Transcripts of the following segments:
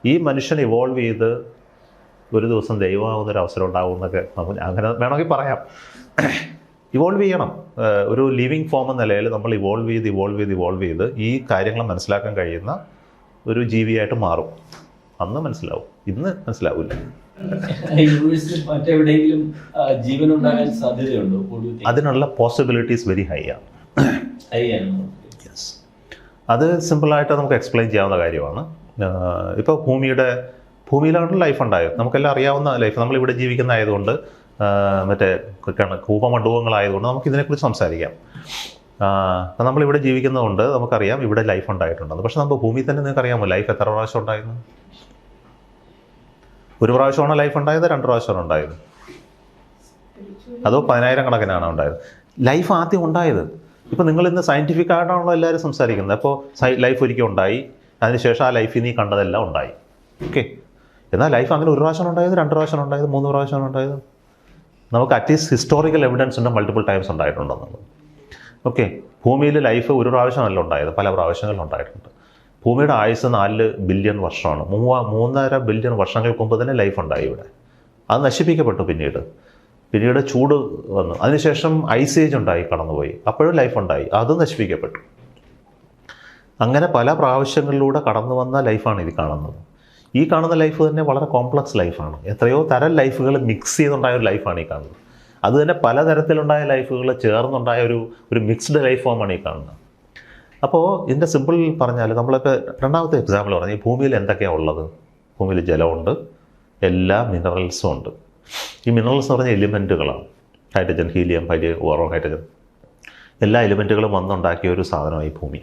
ഈ മനുഷ്യൻ ഇവോൾവ് ചെയ്ത് ഒരു ദിവസം ദൈവമാവുന്നൊരു അവസരം ഉണ്ടാവും എന്നൊക്കെ അങ്ങനെ വേണമെങ്കിൽ പറയാം. ഇവോൾവ് ചെയ്യണം. ഒരു ലിവിങ് ഫോം എന്ന നിലയിൽ നമ്മൾ ഇവോൾവ് ചെയ്ത് ഈ കാര്യങ്ങൾ മനസ്സിലാക്കാൻ കഴിയുന്ന ഒരു ജീവിയായിട്ട് മാറും. അന്ന് മനസ്സിലാവും, ഇന്ന് മനസ്സിലാവില്ല. മറ്റെവിടെയെങ്കിലും ജീവൻ ഉണ്ടാകാൻ സാധ്യതയുണ്ടോ? അതിനുള്ള പോസിബിലിറ്റീസ് വെരി ഹൈ ആണ്. യെസ്, അത് സിമ്പിളായിട്ട് നമുക്ക് എക്സ്പ്ലെയിൻ ചെയ്യാവുന്ന കാര്യമാണ്. ഇപ്പോൾ ഭൂമിയിലാണ് ലൈഫ് ഉണ്ടായത്, നമുക്കെല്ലാം അറിയാവുന്ന ലൈഫ്. നമ്മളിവിടെ ജീവിക്കുന്ന ആയതുകൊണ്ട്, മറ്റേ കൂപമണ്ഡപങ്ങളായതുകൊണ്ട് നമുക്ക് ഇതിനെക്കുറിച്ച് സംസാരിക്കാം. നമ്മളിവിടെ ജീവിക്കുന്നതുകൊണ്ട് നമുക്കറിയാം ഇവിടെ ലൈഫ് ഉണ്ടായിട്ടുണ്ടെന്ന്. പക്ഷെ നമുക്ക് ഭൂമിയിൽ തന്നെ നിങ്ങൾക്കറിയാമോ ലൈഫ് എത്ര പ്രാവശ്യം ഉണ്ടായിരുന്നു? ഒരു പ്രാവശ്യമാണ് ലൈഫ് ഉണ്ടായത്, 2 പ്രാവശ്യമാണ് ഉണ്ടായത്, അതോ 10,000 കണക്കിനാണ് ഉണ്ടായത്? ലൈഫ് ആദ്യം ഉണ്ടായത്. ഇപ്പോൾ നിങ്ങളിന്ന് സയൻറ്റിഫിക് ആയിട്ടാണല്ലോ എല്ലാവരും സംസാരിക്കുന്നത്. അപ്പോൾ ലൈഫ് ഒരിക്കൽ ഉണ്ടായി, അതിനുശേഷം ആ ലൈഫിൽ നീ കണ്ടതെല്ലാം ഉണ്ടായി. ഓക്കെ, എന്നാൽ ലൈഫ് അങ്ങനെ 1 പ്രാവശ്യം ഉണ്ടായത്, 2 പ്രാവശ്യം ഉണ്ടായത്, 3 പ്രാവശ്യമാണ് ഉണ്ടായത്? നമുക്ക് അറ്റ്ലീസ്റ്റ് ഹിസ്റ്റോറിക്കൽ എവിഡൻസ് ഉണ്ട് മൾട്ടിപ്പിൾ ടൈംസ് ഉണ്ടായിട്ടുണ്ടെന്നുള്ളത്. ഓക്കെ, ഭൂമിയിൽ ലൈഫ് 1 പ്രാവശ്യമല്ല ഉണ്ടായത്, പല പ്രാവശ്യങ്ങളിൽ ഉണ്ടായിട്ടുണ്ട്. ഭൂമിയുടെ ആയുസ് 4 ബില്യൺ വർഷമാണ്. 3.5 ബില്യൺ വർഷങ്ങൾക്ക് മുമ്പ് തന്നെ ലൈഫ് ഉണ്ടായി ഇവിടെ. അത് നശിപ്പിക്കപ്പെട്ടു. പിന്നീട് ചൂട് വന്നു, അതിനുശേഷം ഐസ് ഏജ് ഉണ്ടായി, കടന്നുപോയി, അപ്പോഴും ലൈഫ് ഉണ്ടായി, അതും നശിപ്പിക്കപ്പെട്ടു. അങ്ങനെ പല പ്രാവശ്യങ്ങളിലൂടെ കടന്നു വന്ന ലൈഫാണ് ഇത് കാണുന്നത്. ഈ കാണുന്ന ലൈഫ് തന്നെ വളരെ കോംപ്ലക്സ് ലൈഫാണ്. എത്രയോ തരം ലൈഫുകൾ മിക്സ് ചെയ്തുണ്ടായ ഒരു ലൈഫാണ് ഈ കാണുന്നത്. അത് തന്നെ പലതരത്തിലുണ്ടായ ലൈഫുകൾ ചേർന്നുണ്ടായ ഒരു മിക്സ്ഡ് ലൈഫ് ഫോമാണ് ഈ കാണുന്നത്. അപ്പോൾ ഇതിൻ്റെ സിമ്പിൾ പറഞ്ഞാൽ, നമ്മളിപ്പോൾ രണ്ടാമത്തെ എക്സാമ്പിൾ പറഞ്ഞാൽ, ഈ ഭൂമിയിൽ എന്തൊക്കെയാണ് ഉള്ളത്? ഭൂമിയിൽ ജലമുണ്ട്, എല്ലാ മിനറൽസും ഉണ്ട്. ഈ മിനറൽസ് എന്ന് പറഞ്ഞാൽ എലിമെൻറ്റുകളാണ്. ഹൈഡ്രജൻ, ഹീലിയം, ബോറോൺ, ഹൈഡ്രജൻ, എല്ലാ എലിമെൻറ്റുകളും വന്നുണ്ടാക്കിയ ഒരു സാധനമാണ് ഈ ഭൂമി.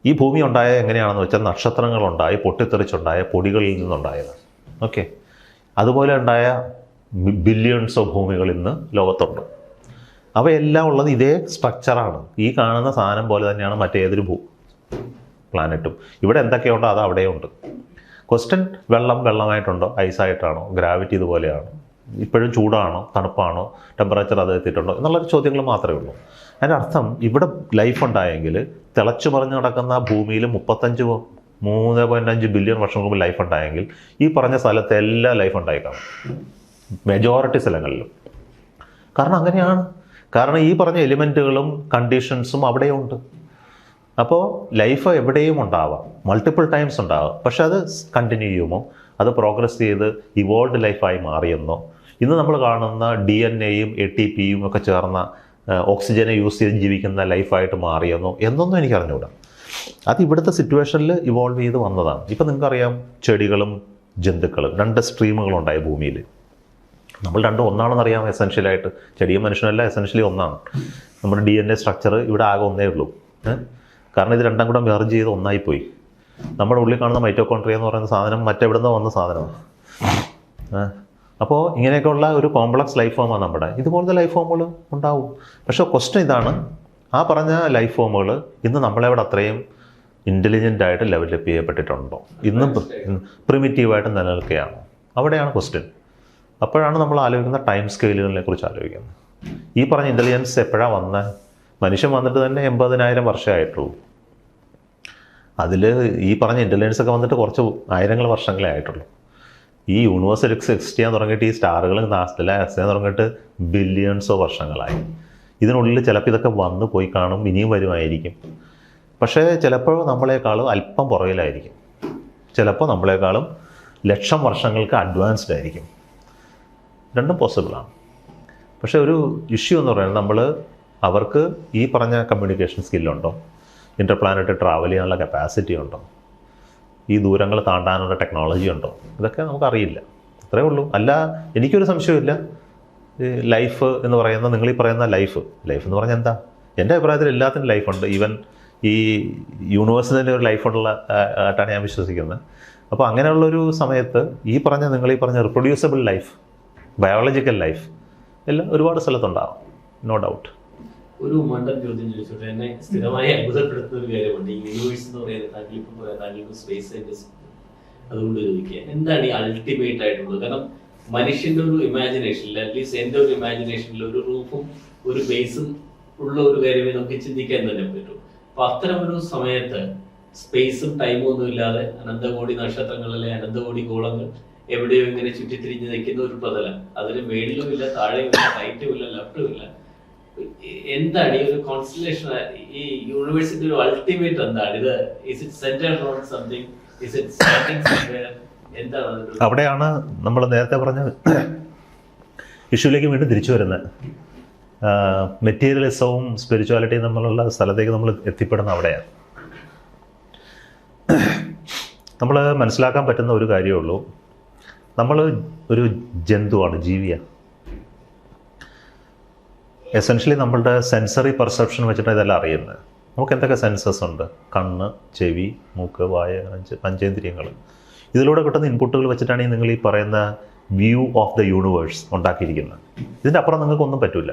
ഈ ഭൂമി ഉണ്ടായ എങ്ങനെയാണെന്ന് വെച്ചാൽ, നക്ഷത്രങ്ങളുണ്ടായി പൊട്ടിത്തെറിച്ചുണ്ടായ പൊടികളിൽ നിന്നുണ്ടായത്. ഓക്കെ, അതുപോലെ ഉണ്ടായ ബില്യൺസ് ഓഫ് ഭൂമികൾ ഇന്ന് ലോകത്തുണ്ട്. അവയെല്ലാം ഉള്ളത് ഇതേ സ്ട്രക്ചറാണ്. ഈ കാണുന്ന സാധനം പോലെ തന്നെയാണ് മറ്റേതൊരു പ്ലാനറ്റും. ഇവിടെ എന്തൊക്കെയുണ്ടോ അത് അവിടെയുണ്ട്. ക്വസ്റ്റ്യൻ വെള്ളമായിട്ടുണ്ടോ, ഐസായിട്ടാണോ, ഗ്രാവിറ്റി ഇതുപോലെയാണോ, ഇപ്പോഴും ചൂടാണോ, തണുപ്പാണോ, ടെമ്പറേച്ചർ അത് എത്തിയിട്ടുണ്ടോ എന്നുള്ളൊരു ചോദ്യങ്ങൾ മാത്രമേ ഉള്ളൂ. അതിൻ്റെ അർത്ഥം ഇവിടെ ലൈഫ് ഉണ്ടായെങ്കിൽ തിളച്ചു മറിഞ്ഞ് നടക്കുന്ന ഭൂമിയിൽ 3.5 ബില്യൺ വർഷം മുമ്പ് ലൈഫ് ഉണ്ടായെങ്കിൽ ഈ പറഞ്ഞ സ്ഥലത്ത് എല്ലാ ലൈഫ് ഉണ്ടായി കാണും, മെജോറിറ്റി സ്ഥലങ്ങളിലും. കാരണം അങ്ങനെയാണ്. കാരണം ഈ പറഞ്ഞ എലിമെൻറ്റുകളും കണ്ടീഷൻസും അവിടെയുണ്ട്. അപ്പോൾ ലൈഫ് എവിടെയും ഉണ്ടാവാം, മൾട്ടിപ്പിൾ ടൈംസ് ഉണ്ടാവാം. പക്ഷെ അത് കണ്ടിന്യൂ ചെയ്യുമോ, അത് പ്രോഗ്രസ് ചെയ്ത് ഇവോൾവ് ലൈഫായി മാറിയെന്നോ, ഇന്ന് നമ്മൾ കാണുന്ന DNA-യും ATPയും ഒക്കെ ചേർന്ന ഓക്സിജനെ യൂസ് ചെയ്ത് ജീവിക്കുന്ന ലൈഫായിട്ട് മാറിയെന്നോ എന്നൊന്നും എനിക്ക് അറിഞ്ഞുകൂടാ. അത് ഇവിടുത്തെ സിറ്റുവേഷനിൽ ഇവോൾവ് ചെയ്ത് വന്നതാണ്. ഇപ്പം നിങ്ങൾക്കറിയാം, ചെടികളും ജന്തുക്കളും 2 സ്ട്രീമുകളുണ്ടായി ഭൂമിയിൽ. നമ്മൾ രണ്ടും ഒന്നാണെന്നറിയാം എസെൻഷ്യലായിട്ട്. ചെടിയും മനുഷ്യനല്ല, എസെൻഷ്യലി ഒന്നാണ്. നമ്മുടെ DNA സ്ട്രക്ചർ ഇവിടെ ആകെ ഒന്നേ ഉള്ളൂ. കാരണം ഇത് രണ്ടും കൂടെ മെർജ് ചെയ്ത് ഒന്നായിപ്പോയി. നമ്മുടെ ഉള്ളിൽ കാണുന്ന മൈറ്റോകോൺട്രിയ എന്ന് പറയുന്ന സാധനം മറ്റെവിടുന്ന് വന്ന സാധനമാണ്. അപ്പോൾ ഇങ്ങനെയൊക്കെയുള്ള ഒരു കോംപ്ലക്സ് ലൈഫ് ഫോമാണ് നമ്മുടെ. ഇതുപോലത്തെ ലൈഫ് ഫോമുകൾ ഉണ്ടാവും. പക്ഷേ ക്വസ്റ്റ്യൻ ഇതാണ്, ആ പറഞ്ഞ ലൈഫ് ഫോമുകൾ ഇന്ന് നമ്മളെവിടെ അത്രയും ഇൻ്റലിജൻ്റായിട്ട് ഡെവലപ്പ് ചെയ്യപ്പെട്ടിട്ടുണ്ടോ, ഇന്നും പ്രിമിറ്റീവായിട്ട് നിലനിൽക്കുകയാണോ? അവിടെയാണ് ക്വസ്റ്റ്യൻ. അപ്പോഴാണ് നമ്മൾ ആലോചിക്കുന്ന ടൈം സ്കെയിലുകളെ കുറിച്ച് ആലോചിക്കുന്നത്. ഈ പറഞ്ഞ ഇൻ്റലിജൻസ് എപ്പോഴാണ് വന്നത്? മനുഷ്യൻ വന്നിട്ട് തന്നെ 80,000 വർഷമായിട്ടുള്ളൂ. അതിൽ ഈ പറഞ്ഞ ഇൻ്റലിജൻസ് ഒക്കെ വന്നിട്ട് കുറച്ച് ആയിരങ്ങൾ വർഷങ്ങളേ ആയിട്ടുള്ളൂ. ഈ യൂണിവേഴ്സ് എക്സിസ്റ്റ് ചെയ്യാൻ തുടങ്ങിയിട്ട്, ഈ സ്റ്റാറുകൾ എക്സിസ്റ്റ് ചെയ്യാൻ തുടങ്ങിയിട്ട് ബില്യൺസ് ഓഫ് വർഷങ്ങളായി. ഇതിനുള്ളിൽ ചിലപ്പോൾ ഇതൊക്കെ വന്നു പോയി കാണും, ഇനിയും വരുമായിരിക്കും. പക്ഷേ ചിലപ്പോൾ നമ്മളെക്കാളും അല്പം പുറകിലായിരിക്കും, ചിലപ്പോൾ നമ്മളെക്കാളും ലക്ഷം വർഷങ്ങൾക്ക് അഡ്വാൻസ്ഡ് ആയിരിക്കും. രണ്ടും പോസിബിളാണ്. പക്ഷേ ഒരു ഇഷ്യൂ എന്ന് പറയുന്നത്, അവർക്ക് ഈ പറഞ്ഞ കമ്മ്യൂണിക്കേഷൻ സ്കില്ലുണ്ടോ, ഇൻ്റർപ്ലാനറ്റ് ട്രാവൽ ചെയ്യാനുള്ള കപ്പാസിറ്റി ഉണ്ടോ, ഈ ദൂരങ്ങൾ താണ്ടാനുള്ള ടെക്നോളജി ഉണ്ടോ, ഇതൊക്കെ നമുക്കറിയില്ല. അത്രേ ഉള്ളൂ. അല്ല, എനിക്കൊരു സംശയമില്ല, ലൈഫ് എന്ന് പറയുന്ന, നിങ്ങളീ പറയുന്ന ലൈഫ് എന്ന് പറഞ്ഞാൽ എന്താ? എൻ്റെ അഭിപ്രായത്തിൽ എല്ലാത്തിനും ലൈഫുണ്ട്. ഈവൻ ഈ യൂണിവേഴ്സിൻ്റെ ഒരു ലൈഫുള്ള ആയിട്ടാണ് ഞാൻ വിശ്വസിക്കുന്നത്. അപ്പോൾ അങ്ങനെയുള്ളൊരു സമയത്ത് നിങ്ങളീ പറഞ്ഞ റിപ്രൊഡ്യൂസബിൾ ലൈഫ്, ബയോളജിക്കൽ ലൈഫ് എല്ലാം ഒരുപാട് സ്ഥലത്തുണ്ടാകും, നോ ഡൗട്ട്. ഒരു മണ്ടൻ ചോദ്യം ചോദിച്ചോട്ടെ, എന്നെ സ്ഥിരമായി അത്ഭുതപ്പെടുത്തുന്ന ഒരു കാര്യമുണ്ട്. ഈ യൂണിവേഴ്സ് എന്ന് പറയുന്നത്, താങ്കൾക്ക് സ്പേസ് സയന്റിസ്റ്റ്, അതുകൊണ്ട് ചോദിക്കുക, എന്താണ് ഈ അൾട്ടിമേറ്റ് ആയിട്ടുള്ളത്? കാരണം മനുഷ്യന്റെ ഒരു ഇമാജിനേഷനിൽ, അറ്റ്ലീസ്റ്റ് എൻ്റെ ഒരു ഇമാജിനേഷനിൽ, ഒരു റൂഫും ഒരു ബേസും ഉള്ള ഒരു കാര്യമേ നമുക്ക് ചിന്തിക്കാൻ തന്നെ പറ്റൂ. അപ്പൊ അത്തരം ഒരു സമയത്ത് സ്പേസും ടൈമും ഒന്നും ഇല്ലാതെ അനന്തകോടി നക്ഷത്രങ്ങളിലെ അനന്തകോടി ഗോളങ്ങൾ എവിടെയോ ഇങ്ങനെ ചുറ്റിത്തിരിഞ്ഞ് നിൽക്കുന്ന ഒരു പ്രതലം. അതിന് മേളിലും ഇല്ല, താഴെയും ഇല്ല, റൈറ്റും ഇല്ല, ലെഫ്റ്റും ഇല്ല. എന്താണ് ഈ ഒരു കോൺസ്റ്റലേഷൻ? ഈ യൂണിവേഴ്സിന്റെ ഒരു അൾട്ടിമേറ്റ് എന്താണ് ഇത്? Is it centred on something? Is it starting somewhere? എന്താണ്? അവിടെയാണ് നമ്മൾ നേരത്തെ പറഞ്ഞ ഇഷ്യൂലേക്ക് വീണ്ടും തിരിച്ചു വരുന്നത്. മെറ്റീരിയലിസവും സ്പിരിച്വാലിറ്റിയും തമ്മിലുള്ള സ്ഥലത്തേക്ക് നമ്മൾ എത്തിപ്പെടുന്ന അവിടെയാണ്. നമ്മൾ മനസ്സിലാക്കാൻ പറ്റുന്ന ഒരു കാര്യമേ ഉള്ളൂ, നമ്മൾ ഒരു ജന്തുവാണ്, ജീവിയാണ്. എസെൻഷ്യലി നമ്മളുടെ സെൻസറി പെർസെപ്ഷൻ വെച്ചിട്ടാണ് ഇതെല്ലാം അറിയുന്നത്. നമുക്ക് എന്തൊക്കെ സെൻസസ് ഉണ്ട്? കണ്ണ്, ചെവി, മൂക്ക്, വായ, പഞ്ചേന്ദ്രിയങ്ങൾ. ഇതിലൂടെ കിട്ടുന്ന ഇൻപുട്ടുകൾ വെച്ചിട്ടാണ് നിങ്ങൾ ഈ പറയുന്ന വ്യൂ ഓഫ് ദ യൂണിവേഴ്സ് ഉണ്ടാക്കിയിരിക്കുന്നത്. ഇതിൻ്റെ അപ്പുറം നിങ്ങൾക്കൊന്നും പറ്റില്ല.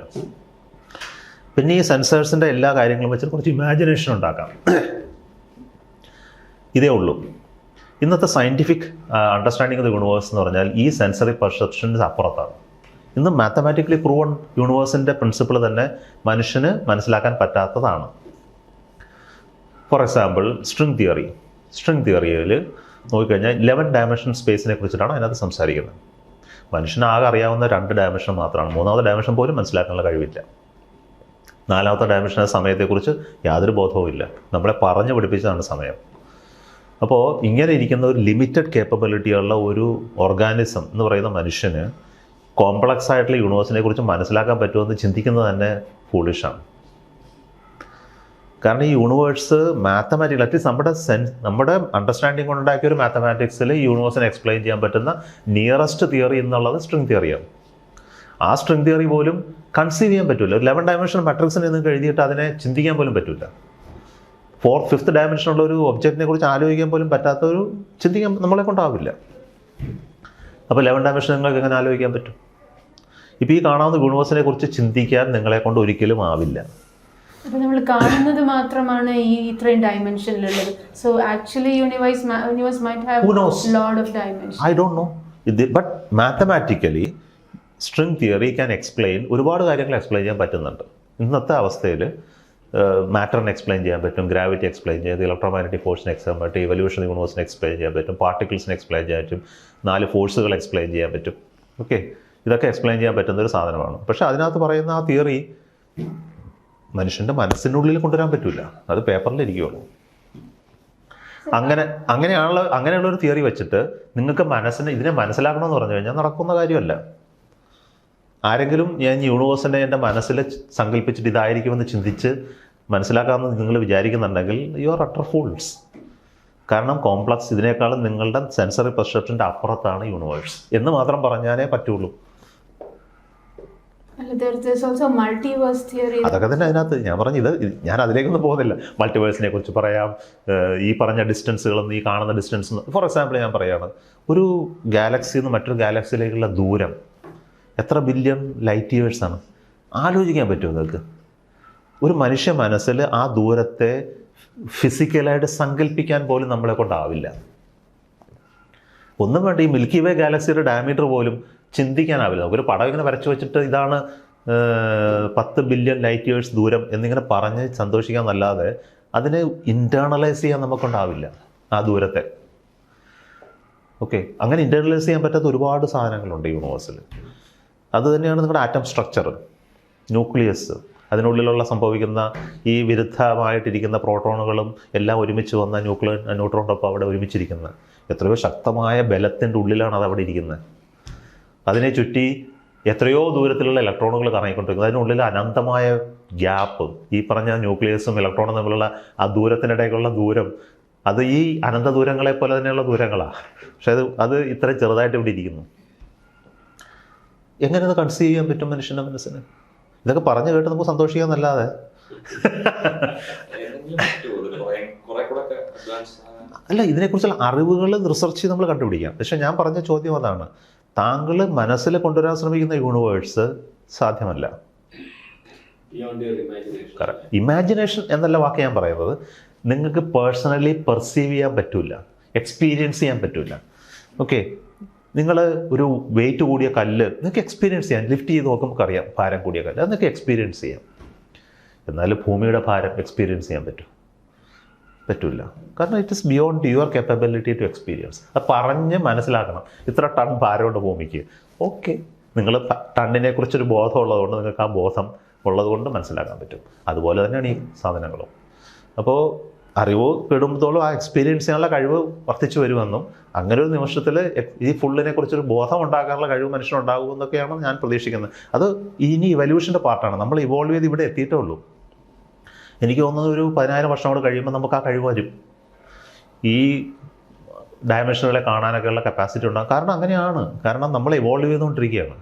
പിന്നെ ഈ സെൻസേഴ്സിൻ്റെ എല്ലാ കാര്യങ്ങളും വെച്ചിട്ട് കുറച്ച് ഇമാജിനേഷൻ ഉണ്ടാക്കാം. ഇതേ ഉള്ളൂ. ഇന്നത്തെ scientific understanding of the universe എന്ന് പറഞ്ഞാൽ ഈ സെൻസറി പെർസെപ്ഷൻസ് അപ്പുറത്താണ്. ഇന്ന് മാത്തമാറ്റിക്കലി പ്രൂവൺ യൂണിവേഴ്സിൻ്റെ പ്രിൻസിപ്പിൾ തന്നെ മനുഷ്യന് മനസ്സിലാക്കാൻ പറ്റാത്തതാണ്. ഫോർ എക്സാമ്പിൾ സ്ട്രിംഗ് തിയറിയിൽ നോക്കിക്കഴിഞ്ഞാൽ 11 ഡയമെൻഷൻ സ്പേസിനെ കുറിച്ചിട്ടാണ് അതിനകത്ത് സംസാരിക്കുന്നത്. മനുഷ്യന് ആകെ അറിയാവുന്ന 2 ഡയമെൻഷൻ മാത്രമാണ്. 3ാമത്തെ ഡയമെൻഷൻ പോലും മനസ്സിലാക്കാനുള്ള കഴിവില്ല. 4ാമത്തെ ഡയമെൻഷൻ സമയത്തെക്കുറിച്ച് യാതൊരു ബോധവും ഇല്ല. നമ്മളെ പറഞ്ഞു പഠിപ്പിച്ചതാണ് സമയം. അപ്പോൾ ഇങ്ങനെ ഇരിക്കുന്ന ഒരു ലിമിറ്റഡ് കേപ്പബിലിറ്റിയുള്ള ഒരു ഓർഗാനിസം എന്ന് പറയുന്ന മനുഷ്യന് കോംപ്ലക്സ് ആയിട്ടുള്ള യൂണിവേഴ്സിനെ കുറിച്ച് മനസ്സിലാക്കാൻ പറ്റുമെന്ന് ചിന്തിക്കുന്നത് തന്നെ ഫൂളിഷാണ്. കാരണം ഈ യൂണിവേഴ്സ് മാത്തമാറ്റിക്കൽ അറ്റ്ലീസ്റ്റ് നമ്മുടെ അണ്ടർസ്റ്റാൻഡിങ് കൊണ്ടുണ്ടാക്കിയ ഒരു മാത്തമാറ്റിക്സിൽ ഈ യൂണിവേഴ്സിനെ എക്സ്പ്ലെയിൻ ചെയ്യാൻ പറ്റുന്ന നിയറസ്റ്റ് തിയറി എന്നുള്ളത് സ്ട്രിംഗ് തിയറിയാണ്. ആ സ്ട്രിംഗ് തിയറി പോലും കൺസീവ് ചെയ്യാൻ പറ്റില്ല. ഒരു 11 ഡയമെൻഷൻ മാട്രിക്സിനെ നിങ്ങൾക്ക് എഴുതിയിട്ട് അതിനെ ചിന്തിക്കാൻ പോലും പറ്റില്ല. 4th 5th ഡയമെൻഷനുള്ള ഒരു ഒബ്ജക്റ്റിനെ കുറിച്ച് ആലോചിക്കാൻ പോലും പറ്റാത്ത ഒരു ചിന്തിക്കാൻ നമ്മളെ കൊണ്ടാവില്ല. അപ്പോൾ 11 ഡയമെൻഷൻ നിങ്ങൾക്ക് എങ്ങനെ ആലോചിക്കാൻ പറ്റും? ഇപ്പോൾ ഈ കാണാവുന്ന യൂണിവേഴ്സിനെ കുറിച്ച് ചിന്തിക്കാൻ നിങ്ങളെ കൊണ്ട് ഒരിക്കലും ആവില്ല. അപ്പോൾ നമ്മൾ കാണുന്നത് മാത്രമാണ് ഈ ഇത്രയും ഡയമെൻഷനിലുള്ളത്. So actually universe might have lot of dimension. I don't know. But mathematically string theory can explain ഒരുപാട് കാര്യങ്ങൾ എക്സ്പ്ലെയിൻ ചെയ്യാൻ പറ്റുന്നുണ്ട്. ഇന്നത്തെ അവസ്ഥയിൽ മാറ്ററിനെ എക്സ്പ്ലെയിൻ ചെയ്യാൻ പറ്റും, ഗ്രാവിറ്റി എക്സ്പ്ലെയിൻ ചെയ്യാൻ, ഇലക്ട്രോമാഗ്നറ്റിക് ഫോഴ്സിനെ എക്സ്പ്ലെയിൻ പറ്റും, ഇവല്യൂഷൻ യൂണിവേഴ്സിനെ എക്സ്പ്ലെയിൻ ചെയ്യാൻ പറ്റും, പാർട്ടിക്കിൾസിനെ എക്സ്പ്ലെയിൻ ചെയ്യാൻ പറ്റും, 4 ഫോഴ്സുകൾ എക്സ്പ്ലെയിൻ ചെയ്യാൻ പറ്റും. ഓക്കെ, ഇതൊക്കെ എക്സ്പ്ലെയിൻ ചെയ്യാൻ പറ്റുന്ന ഒരു സാധനമാണ്. പക്ഷേ അതിനകത്ത് പറയുന്ന ആ തിയറി മനുഷ്യൻ്റെ മനസ്സിനുള്ളിൽ കൊണ്ടുവരാൻ പറ്റില്ല. അത് പേപ്പറിലിരിക്കുകയുള്ളൂ. അങ്ങനെയുള്ള ഒരു തിയറി വെച്ചിട്ട് നിങ്ങൾക്ക് ഇതിനെ മനസ്സിലാക്കണമെന്ന് പറഞ്ഞു കഴിഞ്ഞാൽ നടക്കുന്ന കാര്യമല്ല. ആരെങ്കിലും ഞാൻ യൂണിവേഴ്സിനെ എൻ്റെ മനസ്സിൽ സങ്കല്പിച്ചിട്ട് ഇതായിരിക്കുമെന്ന് ചിന്തിച്ച് മനസ്സിലാക്കാമെന്ന് നിങ്ങൾ വിചാരിക്കുന്നുണ്ടെങ്കിൽ യു ആർ അട്ടർ ഫൂൾസ്. കാരണം കോംപ്ലക്സ് ഇതിനേക്കാളും നിങ്ങളുടെ സെൻസറി പെർസെപ്ഷൻ്റെ അപ്പുറത്താണ് യൂണിവേഴ്സ് എന്ന് മാത്രം പറഞ്ഞാലേ പറ്റുള്ളൂ. അതൊക്കെ തന്നെ അതിനകത്ത് ഞാൻ പറഞ്ഞു. ഞാൻ അതിലേക്കൊന്നും പോകുന്നില്ല. മൾട്ടിവേഴ്സിനെ കുറിച്ച് പറയാം, ഈ പറഞ്ഞ ഡിസ്റ്റൻസുകളെന്ന്, ഈ കാണുന്ന ഡിസ്റ്റൻസ്. ഫോർ എക്സാമ്പിൾ ഞാൻ പറയുകയാണ്, ഒരു ഗാലക്സിയിൽ നിന്ന് മറ്റൊരു ഗാലക്സിയിലേക്കുള്ള ദൂരം എത്ര ബില്യൺ ലൈറ്റ് ഇയേഴ്സാണ്? ആലോചിക്കാൻ പറ്റുമോ നിങ്ങൾക്ക്? ഒരു മനുഷ്യ മനസ്സിൽ ആ ദൂരത്തെ ഫിസിക്കലായിട്ട് സങ്കല്പിക്കാൻ പോലും നമ്മളെ കൊണ്ടാവില്ല. ഒന്നും വേണ്ട, ഈ മിൽക്കി വേ ഗാലക്സിയുടെ ഡയമീറ്റർ പോലും ചിന്തിക്കാനാവില്ല. നമുക്കൊരു പടം ഇങ്ങനെ വരച്ചു വെച്ചിട്ട് ഇതാണ് 10 ബില്യൺ ലൈറ്റ് ഇയേഴ്സ് ദൂരം എന്നിങ്ങനെ പറഞ്ഞ് സന്തോഷിക്കാമെന്നല്ലാതെ അതിനെ ഇൻറ്റേർണലൈസ് ചെയ്യാൻ നമുക്കുണ്ടാവില്ല ആ ദൂരത്തെ. ഓക്കെ, അങ്ങനെ ഇൻറ്റേർണലൈസ് ചെയ്യാൻ പറ്റാത്ത ഒരുപാട് സാധനങ്ങളുണ്ട് യൂണിവേഴ്സിൽ. അതുതന്നെയാണ് നിങ്ങളുടെ ആറ്റം സ്ട്രക്ചർ, ന്യൂക്ലിയസ്, അതിനുള്ളിലുള്ള സംഭവിക്കുന്ന ഈ വിരുദ്ധമായിട്ടിരിക്കുന്ന പ്രോട്ടോണുകളും എല്ലാം ഒരുമിച്ച് വന്ന ന്യൂട്രോണിനൊപ്പം അവിടെ ഒരുമിച്ചിരിക്കുന്നത്. എത്രയോ ശക്തമായ ബലത്തിൻ്റെ ഉള്ളിലാണ് അത് അവിടെ ഇരിക്കുന്നത്. അതിനെ ചുറ്റി എത്രയോ ദൂരത്തിലുള്ള ഇലക്ട്രോണുകൾ കറങ്ങിക്കൊണ്ടിരിക്കുന്നത്. അതിനുള്ളിൽ അനന്തമായ ഗ്യാപ്പ്, ഈ പറഞ്ഞ ന്യൂക്ലിയസും ഇലക്ട്രോണും തമ്മിലുള്ള ആ ദൂരത്തിനിടയ്ക്കുള്ള ദൂരം, അത് ഈ അനന്ത ദൂരങ്ങളെ പോലെ തന്നെയുള്ള ദൂരങ്ങളാണ്. പക്ഷെ അത് ഇത്ര ചെറുതായിട്ട് ഇവിടെ ഇരിക്കുന്നു. എങ്ങനെ അത് കൺസീവ് ചെയ്യാൻ പറ്റും മനുഷ്യൻ്റെ മനസ്സിന്? ഇതൊക്കെ പറഞ്ഞു കേട്ട് നമുക്ക് സന്തോഷിക്കാമെന്നല്ലാതെ അല്ല, ഇതിനെക്കുറിച്ചുള്ള അറിവുകൾ റിസർച്ച് ചെയ്ത് നമ്മൾ കണ്ടുപിടിക്കാം. പക്ഷെ ഞാൻ പറഞ്ഞ ചോദ്യം അതാണ്, താങ്കൾ മനസ്സിൽ കൊണ്ടുവരാൻ ശ്രമിക്കുന്ന യൂണിവേഴ്സ് സാധ്യമല്ല. ഇമാജിനേഷൻ എന്നല്ല വാക്ക് ഞാൻ പറയുന്നത്. നിങ്ങൾക്ക് പേഴ്സണലി പെർസീവ് ചെയ്യാൻ പറ്റില്ല, എക്സ്പീരിയൻസ് ചെയ്യാൻ പറ്റില്ല. ഓക്കെ, നിങ്ങൾ ഒരു വെയിറ്റ് കൂടിയ കല്ല് നിങ്ങൾക്ക് എക്സ്പീരിയൻസ് ചെയ്യാം. ലിഫ്റ്റ് ചെയ്ത് നോക്കുമ്പോൾ അറിയാം ഭാരം കൂടിയ കല്ല്, അത് നിങ്ങൾക്ക് എക്സ്പീരിയൻസ് ചെയ്യാം. എന്നാൽ ഭൂമിയുടെ ഭാരം എക്സ്പീരിയൻസ് ചെയ്യാൻ പറ്റും? പറ്റില്ല. കാരണം it is beyond your capability to experience. അത് പറഞ്ഞ് മനസ്സിലാക്കണം. ഇത്ര ടൺ ഭാരമുണ്ട് ഭൂമിക്ക്, ഓക്കെ, നിങ്ങൾ ടണ്ണിനെ കുറിച്ചൊരു ബോധം ഉള്ളതുകൊണ്ട് നിങ്ങൾക്ക് ആ ബോധം ഉള്ളതുകൊണ്ട് മനസ്സിലാക്കാൻ പറ്റും. അതുപോലെ തന്നെയാണ് ഈ സാധനങ്ങളും. അപ്പോൾ അറിവ് പെടുമ്പോഴത്തോളം ആ എക്സ്പീരിയൻസ് ചെയ്യാനുള്ള കഴിവ് വർദ്ധിച്ചു വരുമെന്നും അങ്ങനെ ഒരു നിമിഷത്തിൽ ഈ ഫുള്ളിനെ കുറിച്ചൊരു ബോധം ഉണ്ടാക്കാനുള്ള കഴിവ് മനുഷ്യനുണ്ടാകുമെന്നൊക്കെയാണ് ഞാൻ പ്രതീക്ഷിക്കുന്നത്. അത് ഇനി ഇവല്യൂഷൻ്റെ പാർട്ടാണ്. നമ്മൾ ഇവോൾവ് ചെയ്ത് ഇവിടെ എത്തിയിട്ടേ ഉള്ളൂ. എനിക്ക് തോന്നുന്നത് ഒരു 10,000 വർഷം കൂടെ കഴിയുമ്പോൾ നമുക്ക് ആ കഴിവ് വരും. ഈ ഡയമെൻഷനുകളെ കാണാനൊക്കെയുള്ള കപ്പാസിറ്റി ഉണ്ടാകും. കാരണം അങ്ങനെയാണ്. കാരണം നമ്മൾ ഇവോൾവ് ചെയ്തുകൊണ്ടിരിക്കുകയാണ്.